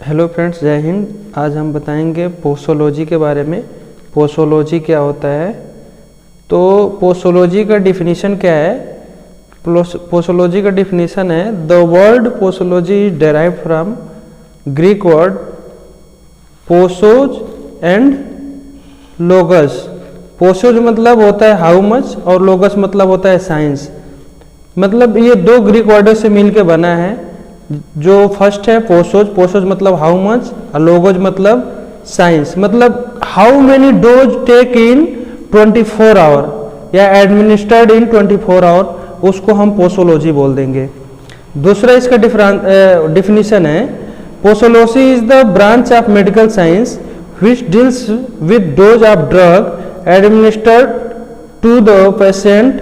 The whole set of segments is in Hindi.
हेलो फ्रेंड्स, जय हिंद। आज हम बताएंगे पोसोलॉजी के बारे में। पोसोलॉजी क्या होता है। तो पोसोलॉजी का डिफिनीशन क्या है। पोसोलॉजी का डिफिनीशन है the word posology is derive from Greek word posos and logos. Posos मतलब होता है हाउ मच और लोगस मतलब होता है साइंस। मतलब ये दो ग्रीक वर्डों से मिलके बना है। जो फर्स्ट है पोसोज, पोसोज मतलब हाउ मच और लोगोज मतलब साइंस। मतलब how many dose take in 24 hour या एडमिनिस्टर्ड इन 24 आवर, उसको हम पोसोलॉजी बोल देंगे। दूसरा इसका डिफिनीशन है posology is the branch of medical science which deals with dose of drug administered to the patient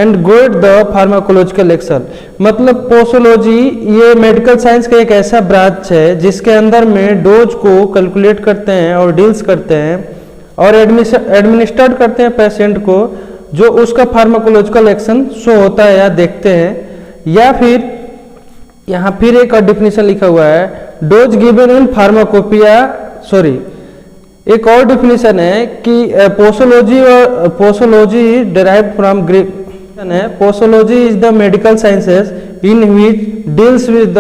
and guide the pharmacological action। मतलब पोसोलॉजी ये मेडिकल साइंस का एक ऐसा ब्रांच है जिसके अंदर में डोज को कैलकुलेट करते हैं और डील्स करते हैं और एडमिनिस्टर्ड करते हैं पेशेंट को, जो उसका फार्माकोलॉजिकल एक्शन शो होता है या देखते हैं। या फिर यहाँ फिर एक और डिफिनीशन लिखा हुआ है डोज गिवन इन फार्माकोपिया। एक और डिफिनीशन है कि पोसोलॉजी डेराइव्ड फ्रॉम ग्रीक है। Posology is the medical sciences in which deals with the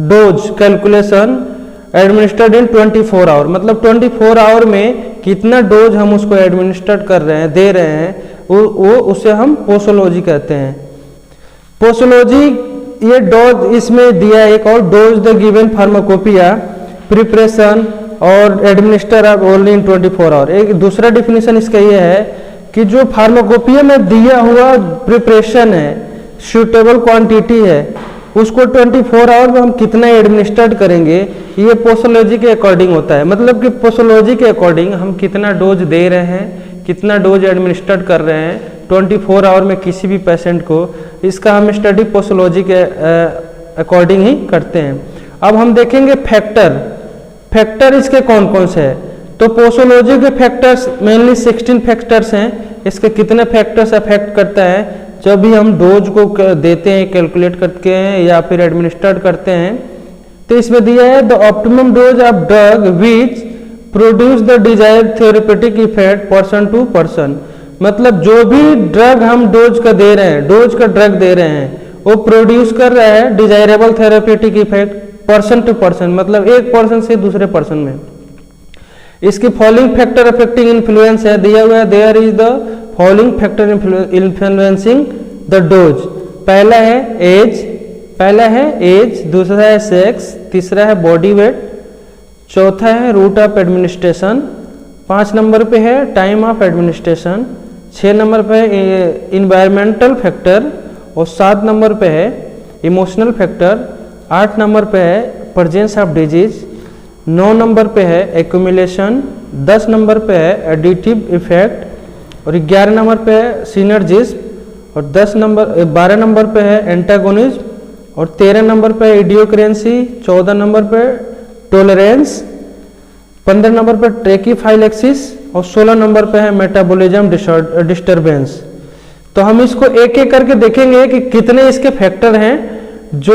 dose calculation administered in 24 hour. मतलब 24 आवर में कितना डोज हम उसको एडमिनिस्टर्ड कर रहे हैं, दे रहे हैं, वो उसे हम पोसोलॉजी कहते हैं। पोसोलॉजी ये डोज इसमें दिया एक और dose the given pharmacopoeia preparation और administer of only in 24 hour. एक दूसरा डिफिनीशन इसका ये है कि जो फार्माकोपिया में दिया हुआ प्रिपरेशन है, सूटेबल क्वांटिटी है, उसको 24 आवर में हम कितना एडमिनिस्टर्ड करेंगे, ये पोसोलॉजी के अकॉर्डिंग होता है। मतलब कि पोसोलॉजी के अकॉर्डिंग हम कितना डोज दे रहे हैं, कितना डोज एडमिनिस्टर्ड कर रहे हैं 24 आवर में किसी भी पेशेंट को, इसका हम स्टडी पोसोलॉजी के अकॉर्डिंग ही करते हैं। अब हम देखेंगे फैक्टर इसके कौन कौन से हैं। तो पोसोलॉजी के फैक्टर्स मेनली 16 फैक्टर्स हैं। इसके कितने फैक्टर्स अफेक्ट करता है जब भी हम डोज को देते हैं, कैलकुलेट करके हैं या फिर एडमिनिस्टर्ड करते हैं। तो इसमें दिया है the optimum dose of drug which produce the desired therapeutic effect person to person. मतलब जो भी ड्रग हम डोज का दे रहे हैं, डोज का ड्रग दे रहे हैं, वो प्रोड्यूस कर रहा है desirable therapeutic effect person to person, मतलब एक पर्सन से दूसरे पर्सन में। इसकी फॉलोइंग फैक्टर अफेक्टिंग इन्फ्लुएंस है दिया हुआ है there is the following factor influencing the dose. पहला है एज, दूसरा है सेक्स, तीसरा है बॉडी वेट, चौथा है रूट ऑफ एडमिनिस्ट्रेशन, 5 नंबर पे है टाइम ऑफ एडमिनिस्ट्रेशन, 6 नंबर पे है इन्वायरमेंटल फैक्टर और 7 नंबर पे है इमोशनल फैक्टर, 8 नंबर पे है प्रेजेंस ऑफ डिजीज, 9 नंबर पे है एक्यूमुलेशन, 10 नंबर पे है एडिटिव इफेक्ट और 11 नंबर पे है सिनर्जिज्म और 12 नंबर पे है एंटागोनिज्म और 13 नंबर पे है इडियोक्रेंसी, 14 नंबर पे टॉलरेंस, 15 नंबर पे ट्रैकीफाइलेक्सिस और 16 नंबर पे है मेटाबॉलिज्म डिस्टर्बेंस। तो हम इसको एक एक करके देखेंगे कि कितने इसके फैक्टर हैं जो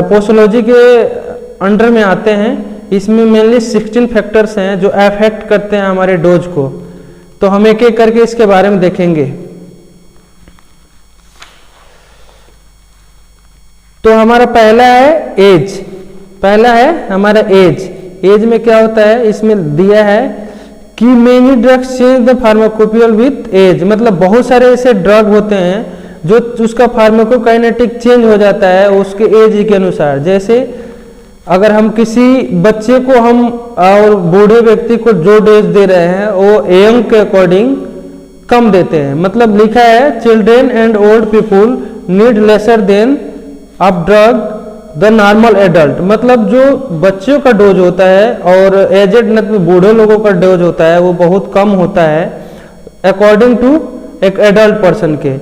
पोसोलॉजी के अंडर में आते हैं। इसमें मेनली 16 फैक्टर्स हैं जो अफेक्ट करते हैं हमारे डोज को। तो हम एक एक करके इसके बारे में देखेंगे। तो हमारा पहला है हमारा एज में क्या होता है, इसमें दिया है कि many drugs change the pharmacopoeial with age. मतलब बहुत सारे ऐसे ड्रग होते हैं जो उसका फार्माकोकाइनेटिक चेंज हो जाता है उसके एज के अनुसार। जैसे अगर हम किसी बच्चे को हम और बूढ़े व्यक्ति को जो डोज दे रहे हैं वो यंग के अकॉर्डिंग कम देते हैं। मतलब लिखा है children and old people need lesser than of drug the normal adult. मतलब जो बच्चों का डोज होता है और एजेड मतलब बूढ़े लोगों का डोज होता है वो बहुत कम होता है अकॉर्डिंग टू एक एडल्ट पर्सन के।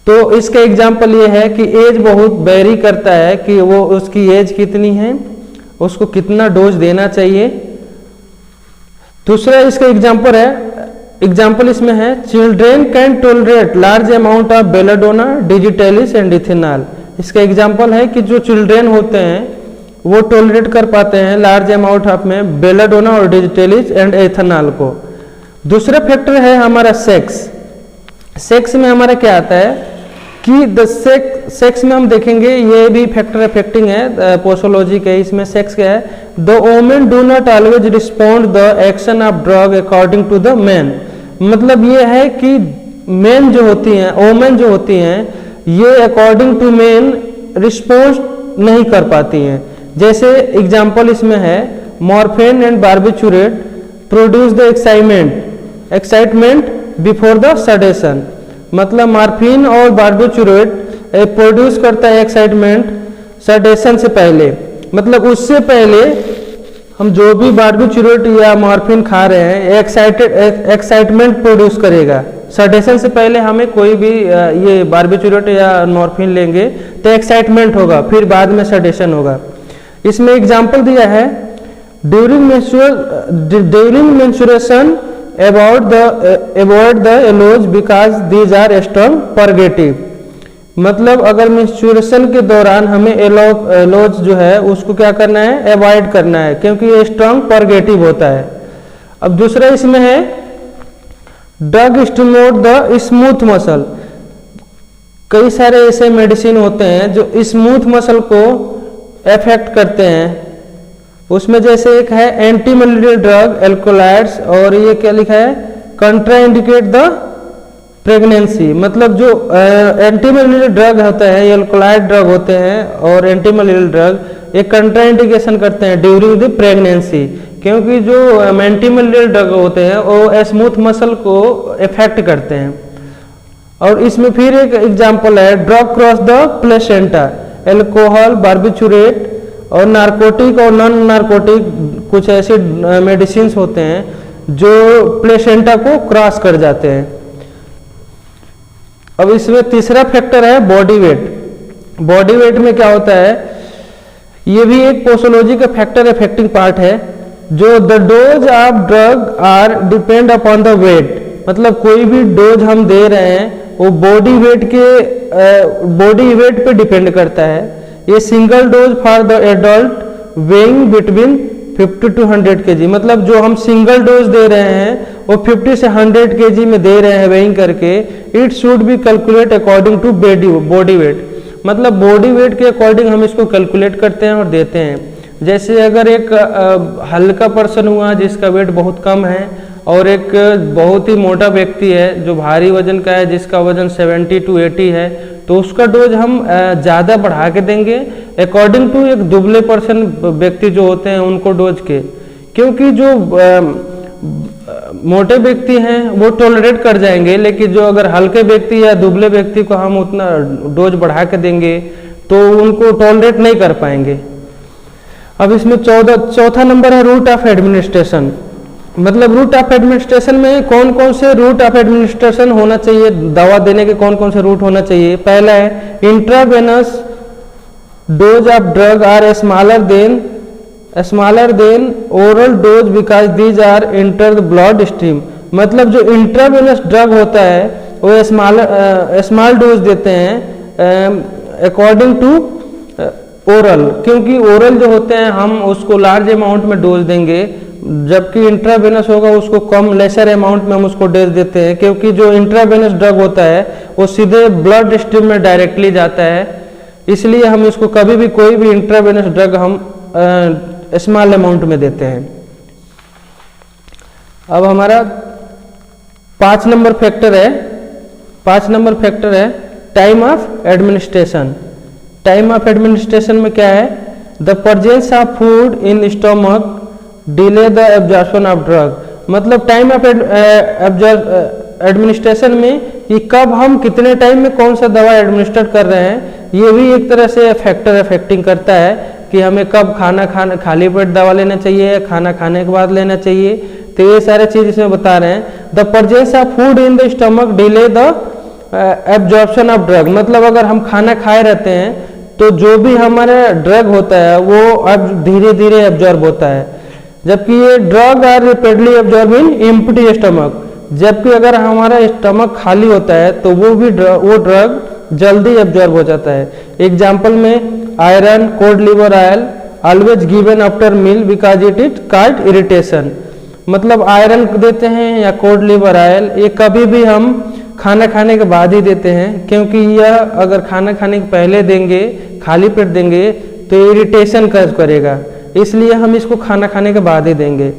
तो इसका एग्जाम्पल ये है कि एज बहुत वेरी करता है कि वो उसकी एज कितनी है, उसको कितना डोज देना चाहिए। दूसरा इसका एग्जाम्पल इसमें है children can tolerate large amount of belladonna, digitalis and ethanol. इसका एग्जाम्पल है कि जो चिल्ड्रेन होते हैं वो टॉलरेट कर पाते हैं लार्ज अमाउंट ऑफ में बेलाडोना और डिजिटेलिज एंड एथेनॉल को। दूसरा फैक्टर है हमारा सेक्स। सेक्स में हमारा क्या आता है कि द सेक्स में हम देखेंगे ये भी फैक्टर अफेक्टिंग है पोसोलॉजी के। इसमें सेक्स क्या है, the women do not always respond the action of drug according to the man. मतलब ये है कि मेन जो होती हैं, वोमेन जो होती हैं, ये अकॉर्डिंग टू मेन रिस्पॉन्स नहीं कर पाती हैं। जैसे एग्जाम्पल इसमें है morphine and barbiturate produce the excitement before the sedation. मतलब मॉर्फिन और बार्बिचुरेट प्रोड्यूस करता है एक्साइटमेंट सडेशन से पहले। मतलब उससे पहले हम जो भी बार्बिचुरेट या मॉर्फिन खा रहे हैं एक्साइटमेंट प्रोड्यूस करेगा। सडेशन से पहले हमें कोई भी ये बार्बिचुरेट या मॉर्फिन लेंगे तो एक्साइटमेंट होगा, फिर बाद में सडेशन होगा। इसमें एग्जाम्पल दिया है during menstruation avoid the aloes because these are strong purgative. मतलब अगर मेंस्ट्रुएशन के दौरान हमें एलोज जो है उसको क्या करना है, अवॉइड करना है, क्योंकि ये स्ट्रॉन्ग परगेटिव होता है। अब दूसरा इसमें है drug stimulate the smooth muscle. कई सारे ऐसे मेडिसिन होते हैं जो स्मूथ मसल को अफेक्ट करते हैं। उसमें जैसे एक है एंटी मलेरियल ड्रग एल्कोलाइड्स, और ये क्या लिखा है कंट्राइंडिकेट द प्रेगनेंसी। मतलब जो एंटी मलेरियल ड्रग होता है, एल्कोलाइड ड्रग होते हैं और एंटी मलेरियल ड्रग एक कंट्राइंडिकेशन करते हैं ड्यूरिंग द प्रेगनेंसी, क्योंकि जो एंटी मलेरियल ड्रग होते हैं वो स्मूथ मसल को इफेक्ट करते हैं। और इसमें फिर एक एग्जांपल है drug cross the placenta. Alcohol, barbiturate और नारकोटिक और नॉन नारकोटिक कुछ ऐसे मेडिसिन होते हैं जो प्लेसेंटा को क्रॉस कर जाते हैं। अब इसमें तीसरा फैक्टर है बॉडी वेट। बॉडी वेट में क्या होता है, ये भी एक पोसोलॉजी का फैक्टर अफेक्टिंग पार्ट है। जो the dose of drug are depend upon the weight. मतलब कोई भी डोज हम दे रहे हैं वो बॉडी वेट पे डिपेंड करता है। ये single dose for the adult weighing between 50 to 100 kg। मतलब जो हम सिंगल डोज दे रहे हैं वो 50 से 100 kg में दे रहे हैं वेइंग करके। It should be calculate according to body weight. मतलब बॉडी वेट के अकॉर्डिंग हम इसको कैलकुलेट करते हैं और देते हैं। जैसे अगर एक हल्का पर्सन हुआ जिसका वेट बहुत कम है और एक बहुत ही मोटा व्यक्ति है जो भारी वजन का है जिसका वजन 70 to 80 है, तो उसका डोज हम ज़्यादा बढ़ा के देंगे अकॉर्डिंग टू एक दुबले पर्सन व्यक्ति जो होते हैं उनको डोज के। क्योंकि जो मोटे व्यक्ति हैं वो टॉलरेट कर जाएंगे, लेकिन जो अगर हल्के व्यक्ति या दुबले व्यक्ति को हम उतना डोज बढ़ा के देंगे तो उनको टॉलरेट नहीं कर पाएंगे। अब इसमें चौथा नंबर है रूट ऑफ एडमिनिस्ट्रेशन। मतलब रूट ऑफ एडमिनिस्ट्रेशन में कौन कौन से रूट ऑफ एडमिनिस्ट्रेशन होना चाहिए, दवा देने के कौन कौन से रूट होना चाहिए। पहला है intravenous dose of drug are smaller than oral dose because these are enter the blood stream. मतलब जो इंट्रावेनस ड्रग होता है वो स्मॉल डोज देते हैं अकॉर्डिंग टू ओरल, क्योंकि ओरल जो होते हैं हम उसको लार्ज अमाउंट में डोज देंगे, जबकि इंट्रावेनस होगा उसको कम लेसर अमाउंट में हम उसको डोज देते हैं। क्योंकि जो इंट्रावेनस ड्रग होता है वो सीधे ब्लड स्ट्रीम में डायरेक्टली जाता है, इसलिए हम इसको कभी भी कोई भी इंट्रावेनस ड्रग हम स्मॉल अमाउंट में देते हैं। अब हमारा 5 नंबर फैक्टर है time of administration. Time of administration में क्या है, the presence of food in stomach delay the absorption of drug. मतलब टाइम ऑफ एडमिनिस्ट्रेशन में कि कब हम कितने टाइम में कौन सा दवा एडमिनिस्टर कर रहे हैं, ये भी एक तरह से फैक्टर अफेक्टिंग करता है कि हमें कब खाली पेट दवा लेना चाहिए, खाना खाने के बाद लेना चाहिए। तो ये सारे चीज इसमें बता रहे हैं। The presence of food in the stomach delay the absorption of drug. मतलब अगर हम खाना खाए रहते हैं तो जो भी हमारा ड्रग होता है वो अब धीरे धीरे एब्जॉर्ब होता है, जबकि ये drug are rapidly absorb in empty stomach. जबकि अगर हमारा स्टमक खाली होता है तो वो ड्रग जल्दी एब्जॉर्ब हो जाता है। एग्जाम्पल में iron, cod liver oil always given after meal because it cause irritation. मतलब आयरन देते हैं या कोड लिवर ऑयल, ये कभी भी हम खाना खाने के बाद ही देते हैं, क्योंकि यह अगर खाना खाने के पहले देंगे, खाली पेट देंगे तो इरिटेशन करेगा, इसलिए हम इसको खाना खाने के बाद ही देंगे।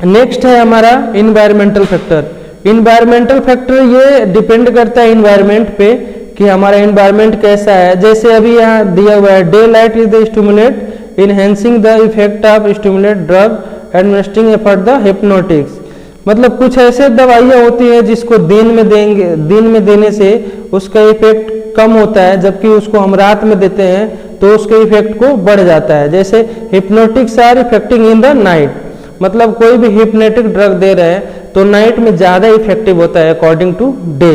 नेक्स्ट है हमारा इन्वायरमेंटल फैक्टर। इन्वायरमेंटल फैक्टर ये डिपेंड करता है इन्वायरमेंट पे कि हमारा इन्वायरमेंट कैसा है। जैसे अभी यहाँ दिया हुआ है, day light is the stimulate enhancing the effect of stimulate drug administering effort the hypnotics. मतलब कुछ ऐसे दवाइयाँ होती हैं जिसको दिन में देने से उसका इफेक्ट कम होता है, जबकि उसको हम रात में देते हैं तो उसके इफेक्ट को बढ़ जाता है। जैसे hypnotics are effecting in the night, मतलब कोई भी हिप्नोटिक ड्रग दे रहे हैं तो नाइट में ज़्यादा इफेक्टिव होता है अकॉर्डिंग टू डे।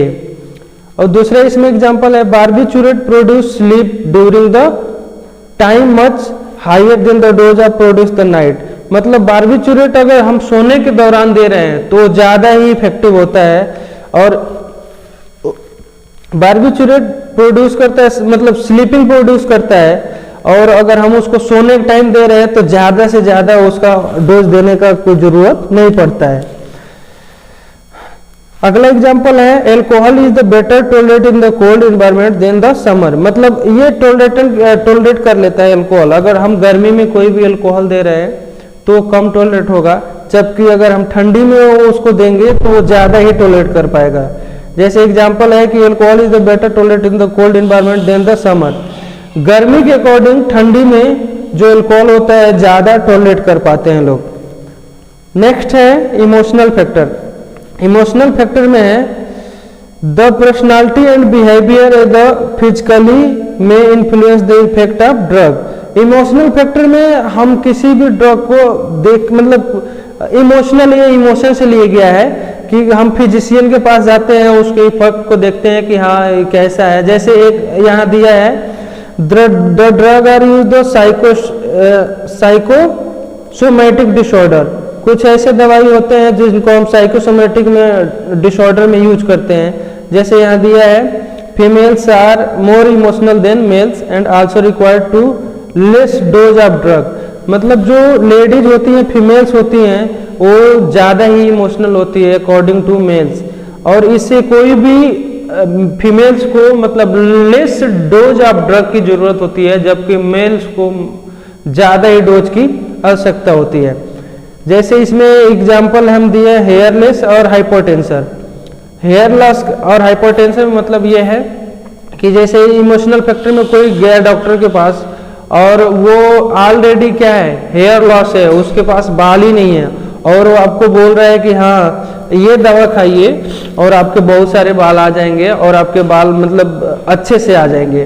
और दूसरा इसमें एग्जांपल है barbiturate produce sleep during the time much higher than the dose of produce the night. मतलब बार्बिचुरेट अगर हम सोने के दौरान दे रहे हैं तो ज़्यादा ही इफेक्टिव होता है। और बार्बिचुरेट प्रोड्यूस करता है, मतलब स्लीपिंग प्रोड्यूस करता है, और अगर हम उसको सोने के टाइम दे रहे हैं तो ज़्यादा से ज़्यादा उसका डोज देने का कोई ज़रूरत नहीं पड़ता है। अगला एग्जांपल है alcohol is the better tolerate in the cold environment than the summer. मतलब ये टॉलरेट कर लेता है एल्कोहल। अगर हम गर्मी में कोई भी एल्कोहल दे रहे हैं तो कम टॉलरेट होगा, जबकि अगर हम ठंडी में उसको देंगे तो वो ज़्यादा ही टॉलरेट कर पाएगा। जैसे एग्जांपल है कि alcohol is the better tolerate in the cold environment than the summer. गर्मी के अकॉर्डिंग ठंडी में जो एल्कोहल होता है ज़्यादा टॉलरेट कर पाते हैं लोग। नेक्स्ट है इमोशनल फैक्टर। इमोशनल फैक्टर में है the personality and behaviour the physically may influence the effect of drug. Emotional factor में हम किसी भी ड्रग को देख, मतलब इमोशनल, ये इमोशन से लिया गया है कि हम फिजिशियन के पास जाते हैं, उसके इफेक्ट को देखते हैं कि हाँ कैसा है। जैसे एक यहाँ दिया है the drug are use the psychosomatic disorder. कुछ ऐसे दवाई होते हैं जिनको हम साइकोसोमैटिक में डिसऑर्डर में यूज करते हैं। जैसे यहाँ दिया है females are more emotional than males and also required to less dose of drug. मतलब जो लेडीज होती हैं, फीमेल्स होती हैं, वो ज़्यादा ही इमोशनल होती है अकॉर्डिंग टू मेल्स, और इससे कोई भी फीमेल्स को मतलब लेस डोज ऑफ ड्रग की जरूरत होती है, जबकि मेल्स को ज़्यादा ही डोज की आवश्यकता होती है। जैसे इसमें एग्जाम्पल हम दिए हेयरलेस और हाइपोटेंशन। हेयर लॉस और हाइपोटेंशन में मतलब ये है कि जैसे इमोशनल फैक्टर में कोई गया डॉक्टर के पास और वो ऑलरेडी क्या है, हेयर लॉस है, उसके पास बाल ही नहीं है, और वो आपको बोल रहा है कि हाँ ये दवा खाइए और आपके बहुत सारे बाल आ जाएंगे और आपके बाल मतलब अच्छे से आ जाएंगे।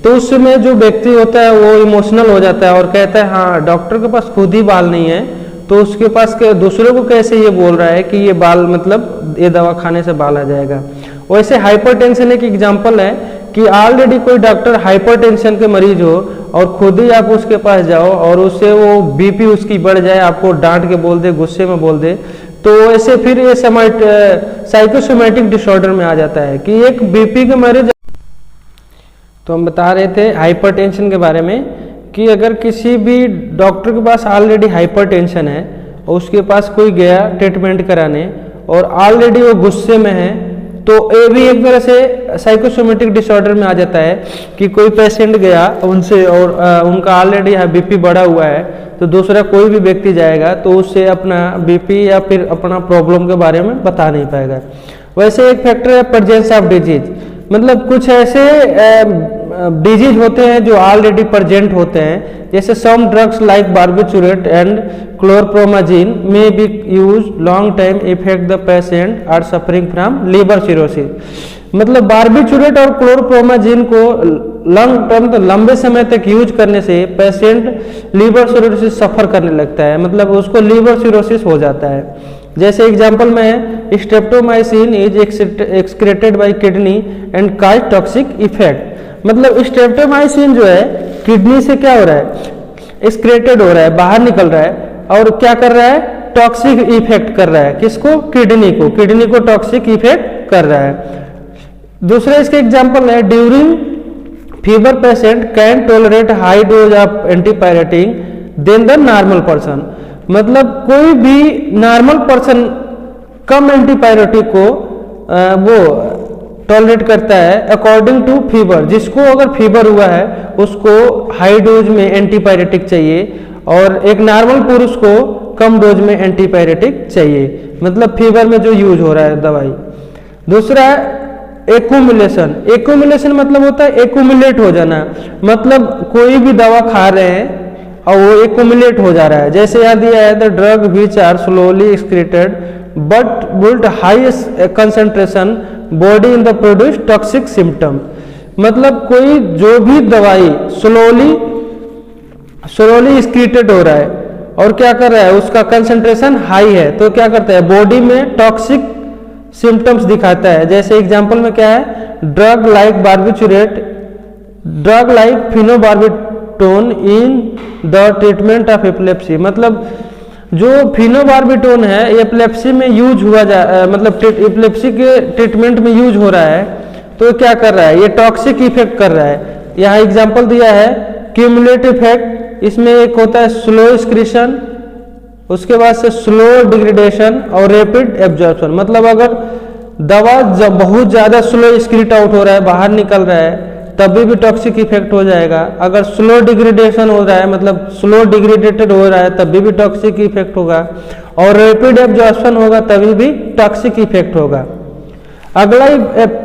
तो उस समय जो व्यक्ति होता है वो इमोशनल हो जाता है और कहता है हाँ डॉक्टर के पास खुद ही बाल नहीं है, तो उसके पास के दूसरे को कैसे ये बोल रहा है कि ये बाल मतलब ये दवा खाने से बाल आ जाएगा। वैसे हाइपरटेंशन एक एग्जांपल है कि ऑलरेडी कोई डॉक्टर हाइपरटेंशन के मरीज हो और खुद ही आप उसके पास जाओ और उससे वो बीपी उसकी बढ़ जाए, आपको डांट के बोल दे, गुस्से में बोल दे, तो ऐसे फिर ये साइकोसोमैटिक डिसऑर्डर में आ जाता है कि एक बीपी के मरीज। तो हम बता रहे थे हाइपरटेंशन के बारे में कि अगर किसी भी डॉक्टर के पास ऑलरेडी हाइपरटेंशन है और उसके पास कोई गया ट्रीटमेंट कराने और ऑलरेडी वो गुस्से में है, तो ये भी एक तरह से साइकोसोमैटिक डिसऑर्डर में आ जाता है कि कोई पेशेंट गया उनसे और उनका ऑलरेडी बीपी बढ़ा हुआ है, तो दूसरा कोई भी व्यक्ति जाएगा तो उससे अपना बीपी या फिर अपना प्रॉब्लम के बारे में बता नहीं पाएगा। वैसे एक फैक्टर है प्रेजेंस ऑफ डिजीज। मतलब कुछ ऐसे डिजीज होते हैं जो ऑलरेडी प्रेजेंट होते हैं, जैसे some drugs like barbiturate and chlorpromazine may be use long time effect the patient are suffering from liver cirrhosis. मतलब बार्बिचुरेट और क्लोरप्रोमाजिन को लॉन्ग टर्म तो लंबे समय तक यूज करने से पेशेंट लिवर सिरोसिस सफर करने लगता है, मतलब उसको लिवर सिरोसिस हो जाता है। जैसे एग्जांपल में है streptomycin is excreted by kidney and cause toxic effect. मतलब स्ट्रेप्टोमाइसिन जो है किडनी से क्या हो रहा है, एक्सक्रेटेड हो रहा है, बाहर निकल रहा है, और क्या कर रहा है, टॉक्सिक इफेक्ट कर रहा है। किसको, किडनी को टॉक्सिक इफेक्ट कर रहा है। दूसरा इसके एग्जांपल है during fever patient can tolerate high dose of antipyretic than the normal person. मतलब कोई भी नॉर्मल पर्सन कम एंटीपायरेटिक को वो टॉलरेट करता है अकॉर्डिंग टू फीवर। जिसको अगर फीवर हुआ है उसको हाई डोज में एंटीपायरेटिक चाहिए और एक नॉर्मल पुरुष को कम डोज में एंटीपायरेटिक चाहिए, मतलब फीवर में जो यूज हो रहा है दवाई। दूसरा एक्यूमुलेशन। एक्यूमुलेशन मतलब होता है एक्यूमुलेट हो जाना, मतलब कोई भी दवा खा रहे हैं और वो एक्यूमुलेट हो जा रहा है। जैसे यहाँ दिया है the drug which are slowly excreted but built highest concentration body in the produce toxic symptom. मतलब कोई जो भी दवाई स्लोली एक्सक्रीटेड हो रहा है और क्या कर रहा है, उसका कंसेंट्रेशन हाई है, तो क्या करता है बॉडी में टॉक्सिक सिम्टम्स दिखाता है। जैसे एग्जांपल में क्या है, drug like barbiturate, drug like phenobarbitone in the treatment of epilepsy. मतलब जो फिनोबार्बिटोन है एपिलेप्सी में यूज हुआ मतलब एपिलेप्सी के ट्रीटमेंट में यूज हो रहा है, तो क्या कर रहा है, ये टॉक्सिक इफेक्ट कर रहा है। यहाँ एग्जांपल दिया है क्यूमुलेटिव इफेक्ट, इसमें एक होता है स्लो एक्सक्रीशन, उसके बाद से स्लो डिग्रेडेशन और रैपिड एब्जॉर्प्शन। मतलब अगर दवा जब बहुत ज़्यादा स्लो एक्सक्रीट आउट हो रहा है, बाहर निकल रहा है, तभी भी टॉक्सिक इफेक्ट हो जाएगा। अगर स्लो डिग्रेडेशन हो रहा है, मतलब स्लो डिग्रेडेटेड हो रहा है, तभी भी टॉक्सिक इफेक्ट होगा। और रैपिड एब्जॉर्प्शन होगा तभी भी टॉक्सिक इफेक्ट होगा। अगला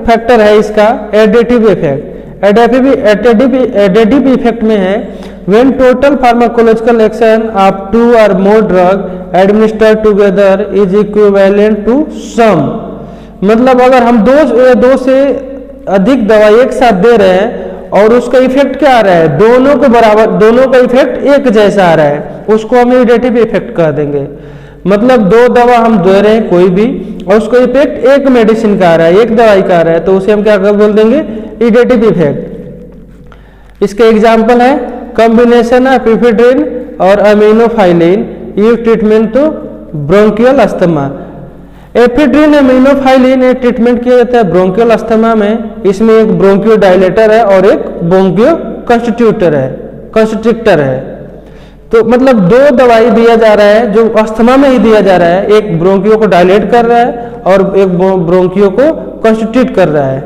फैक्टर है इसका एडेटिव इफेक्ट। एडेटिव इफेक्ट में है when total pharmacological action of two or more drug administered together is equivalent to sum। मतलब अगर हम दो से अधिक दवा एक साथ दे रहे हैं और उसका इफेक्ट क्या आ रहा है, दोनों को बराबर, दोनों का इफेक्ट एक जैसा आ रहा है, उसको हम एडेटिव इफेक्ट कह देंगे। मतलब दो दवा हम दे रहे हैं कोई भी और उसका इफेक्ट एक मेडिसिन का आ रहा है, एक दवाई का आ रहा है, तो उसे हम क्या बोल देंगे, एडेटिव इफेक्ट। इसके एग्जाम्पल है कॉम्बिनेशन ऑफ इफेड्रिन और aminophylline use treatment to bronchial asthma. Ephedrine aminophylline एक ट्रीटमेंट किया जाता है ब्रोंकियल अस्थमा में। इसमें एक ब्रोंकियो डायलेटर है और एक ब्रोंकियो कंस्ट्रिक्टर है। तो मतलब दो दवाई दिया जा रहा है जो अस्थमा में ही दिया जा रहा है, एक ब्रोंकियो को डायलेट कर रहा है और एक ब्रोंकियो को कंस्ट्रिक्ट कर रहा है।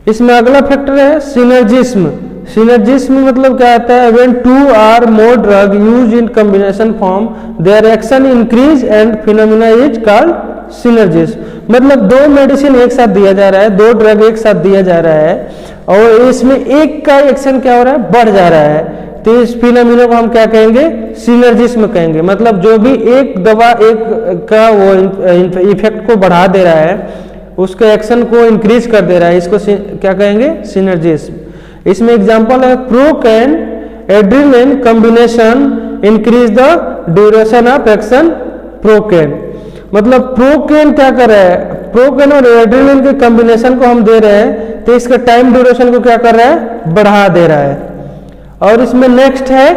इसमें अगला फैक्टर है सिनर्जिज्म। सिनर्जिज्म मतलब क्या आता है, when two are more drug use in combination form their action increase and phenomena is called synergism. मतलब दो मेडिसिन एक साथ दिया जा रहा है, दो ड्रग एक साथ दिया जा रहा है और इसमें एक का एक्शन क्या हो रहा है, बढ़ जा रहा है, तो इस फिनोमिना को हम क्या कहेंगे, सिनर्जिज्म कहेंगे। मतलब जो भी एक दवा एक का वो इफेक्ट को बढ़ा दे रहा है, उसके एक्शन को इंक्रीज कर दे रहा है, इसको क्या कहेंगे, सिनर्जिज्म। इसमें एग्जांपल है procaine adrenaline combination increase the duration of action procaine. मतलब प्रोकैन क्या कर रहा है, प्रोकैन और एड्रेनालिन के कॉम्बिनेशन को हम दे रहे हैं तो इसका टाइम ड्यूरेशन को क्या कर रहा है, बढ़ा दे रहा है। और इसमें नेक्स्ट है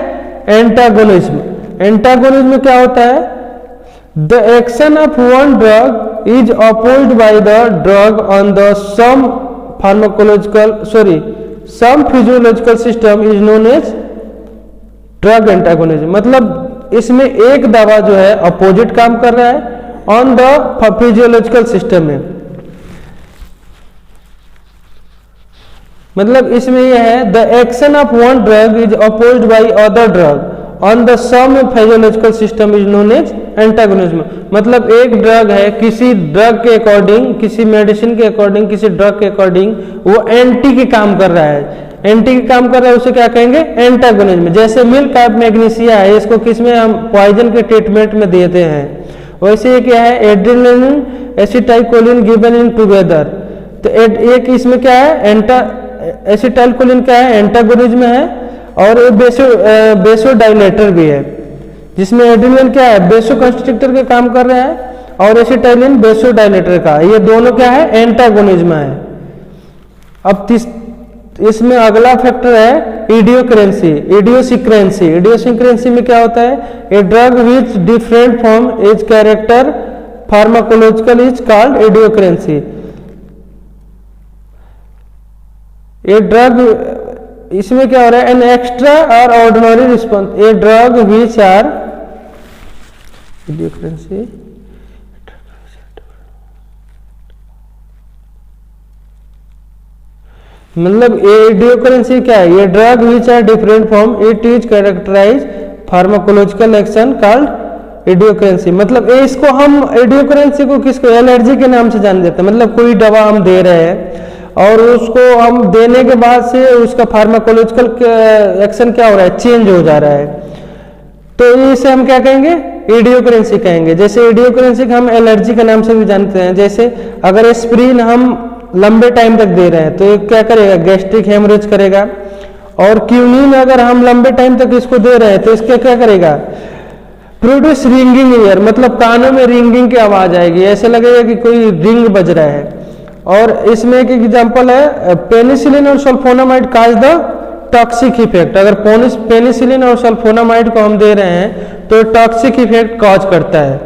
एंटागोनिज्म। एंटागोनिज्म में क्या होता है, the action of one drug is opposed by the drug on the some physiological system is known as drug antagonism. मतलब इसमें एक दवा जो है अपोजिट काम कर रहा है ऑन द फिजियोलॉजिकल सिस्टम में। मतलब इसमें यह है the action of one drug is opposed by other drug on the some physiological system is known as antagonism. मतलब एक ड्रग है, किसी ड्रग के अकॉर्डिंग, किसी मेडिसिन के अकॉर्डिंग, किसी ड्रग के अकॉर्डिंग वो एंटी के काम कर रहा है, एंटी के काम कर रहा है, उसे क्या कहेंगे, एंटागोनिज्म। जैसे मिल्क ऑफ मैग्नीशिया है, इसको किसमें हम पॉइजन के ट्रीटमेंट में देते हैं, वैसे ये क्या है, adrenaline acetylcholine given in together. तो एक इसमें क्या है, एसिटाइलकोलिन क्या है, एंटागोनिज्म है और बेसोडाइलेटर भी है, जिसमें एड्रेनालिन क्या है, बेसोकंस्ट्रिक्टर के काम कर रहा है और एसिटाइलिन बेसोडाइलेटर का, ये दोनों क्या है, एंटागोनिज्म है। अब इसमें अगला फैक्टर है इडियोक्रेंसी, इडियोसिक्रेंसी। इडियोसिक्रेंसी में क्या होता है, a drug which different from is character pharmacological is called idiosyncrasy. A drug इसमें क्या हो रहा है, an extraordinary response a drug which are difference, मतलब इडियोकरेंसी क्या है, ये drug which are different from it is characterise pharmacological action called idiosyncrasy. मतलब इसको हम इडियोकरेंसी को किसको एलर्जी के नाम से जान देते हैं। मतलब कोई दवा हम दे रहे हैं और उसको हम देने के बाद से उसका फार्माकोलॉजिकल एक्शन क्या हो रहा है, चेंज हो जा रहा है, तो इसे हम क्या कहेंगे, इडियोकरेंसी कहेंगे। जैसे इडियोकरेंसी को हम एलर्जी के नाम से भी जानते हैं। जैसे अगर एस्प्रिन हम लंबे टाइम तक दे रहे हैं तो ये क्या करेगा, गैस्ट्रिक हेमरेज करेगा। और क्यूनिन अगर हम लंबे टाइम तक इसको दे रहे हैं तो इसके क्या करेगा, प्रोड्यूस रिंगिंग ईयर, मतलब कानों में रिंगिंग की आवाज आएगी, ऐसे लगेगा कि कोई रिंग बज रहा है। और इसमें एक एग्जांपल है पेनिसिलिन और sulphonamide cause the toxic effect. अगर पेनिसिलिन और सल्फोनामाइड को हम दे रहे हैं तो टॉक्सिक इफेक्ट कॉज करता है।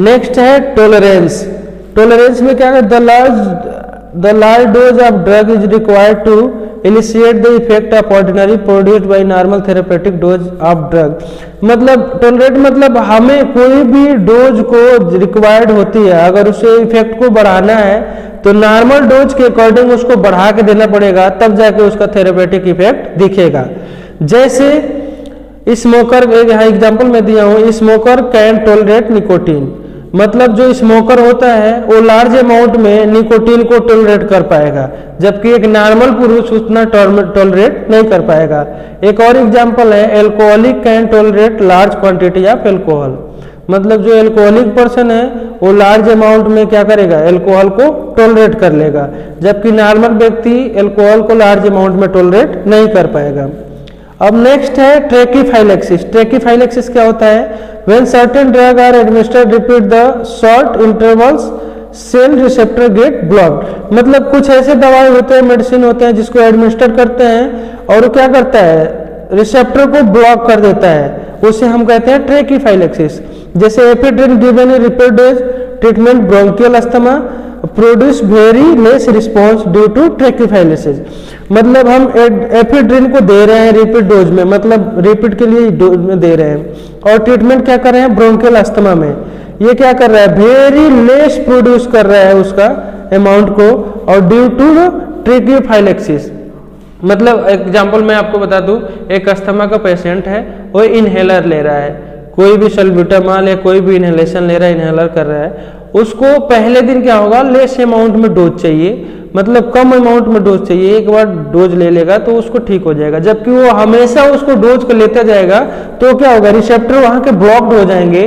नेक्स्ट है टॉलरेंस। टॉलरेंस में क्या है, the large dose of drug is required to initiate the effect of ordinary produced by normal therapeutic dose of drug. मतलब टॉलरेट मतलब हमें कोई भी डोज को रिक्वायर्ड होती है, अगर उसे इफेक्ट को बढ़ाना है तो नॉर्मल डोज के अकॉर्डिंग उसको बढ़ा के देना पड़ेगा, तब जाके उसका थेरेपेटिक इफेक्ट दिखेगा। जैसे स्मोकर, एक एग्जाम्पल मैं दिया हूँ, स्मोकर कैन टॉलरेट निकोटीन। मतलब जो स्मोकर होता है वो लार्ज अमाउंट में निकोटीन को टॉलरेट कर पाएगा, जबकि एक नॉर्मल पुरुष उतना टॉलरेट नहीं कर पाएगा। एक और एग्जांपल है alcoholic can tolerate large quantity of alcohol. मतलब जो एल्कोहलिक पर्सन है वो लार्ज अमाउंट में क्या करेगा, एल्कोहल को टॉलरेट कर लेगा, जबकि नॉर्मल व्यक्ति एल्कोहल को लार्ज अमाउंट में टॉलरेट नहीं कर पाएगा। अब नेक्स्ट है ट्रैकीफाइलेक्सिस। ट्रैकीफाइलेक्सिस क्या होता है, when certain drug are administered repeat the short intervals cell receptor get blocked. मतलब कुछ ऐसे दवाई होते हैं, मेडिसिन होते हैं जिसको एडमिनिस्टर करते हैं और वो क्या करता है, रिसेप्टर को ब्लॉक कर देता है, उसे हम कहते हैं ट्रैकीफाइलेक्सिस। जैसे ephedrine given in repeat dose treatment bronchial asthma produce very less response due to tachyphylaxis. मतलब हम एफिड्रिन को दे रहे हैं रिपीट डोज में, मतलब रिपीट के लिए डोज में दे रहे हैं और ट्रीटमेंट क्या कर रहे हैं, ब्रोंकियल अस्थमा में। ये क्या कर रहा है, वेरी लेस प्रोड्यूस कर रहा है उसका अमाउंट को, और ड्यू टू ट्रैकीफाइलेक्सिस। मतलब एग्जांपल मैं आपको बता दूं, एक अस्थमा का पेशेंट है, वो इनहेलर ले रहा है, कोई भी सल्ब्यूटामॉल या कोई भी इनहेलेशन ले रहा है, इनहेलर कर रहा है, उसको पहले दिन क्या होगा, लेस अमाउंट में डोज चाहिए, मतलब कम अमाउंट में डोज चाहिए। एक बार डोज ले लेगा तो उसको ठीक हो जाएगा, जबकि वो हमेशा उसको डोज को लेता जाएगा तो क्या होगा, रिसेप्टर वहां के ब्लॉक्ड हो जाएंगे,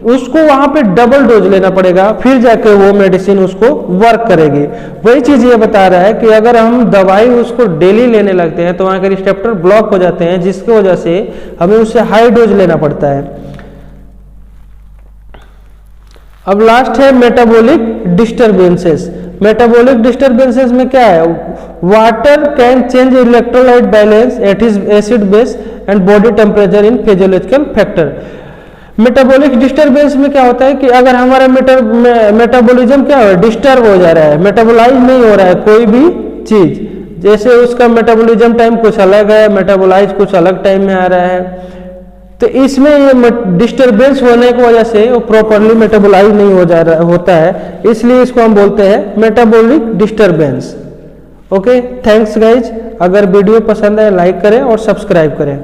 उसको वहां पे डबल डोज लेना पड़ेगा, फिर जाके वो मेडिसिन उसको वर्क करेगी। वही चीज ये बता रहा है कि अगर हम दवाई उसको डेली लेने लगते हैं तो वहां के रिसेप्टर ब्लॉक हो जाते हैं, जिसकी वजह से हमें उससे हाई डोज लेना पड़ता है। अब लास्ट है मेटाबॉलिक डिस्टर्बेंसेस। मेटाबॉलिक डिस्टर्बेंसेस में क्या है, water can change electrolyte balance at is acid base and body temperature in physiological factor. Metabolic disturbance में क्या होता है कि अगर हमारा मेटाबॉलिज्म क्या है, डिस्टर्ब हो जा रहा है, मेटाबोलाइज नहीं हो रहा है कोई भी चीज, जैसे उसका मेटाबॉलिज्म टाइम कुछ अलग है, मेटाबोलाइज कुछ अलग टाइम में आ रहा है, तो इसमें ये डिस्टरबेंस होने की वजह से वो प्रॉपरली मेटाबोलाइज नहीं हो जा रहा होता है, इसलिए इसको हम बोलते हैं metabolic disturbance. Okay, thanks guys. अगर वीडियो पसंद आए लाइक करें और सब्सक्राइब करें।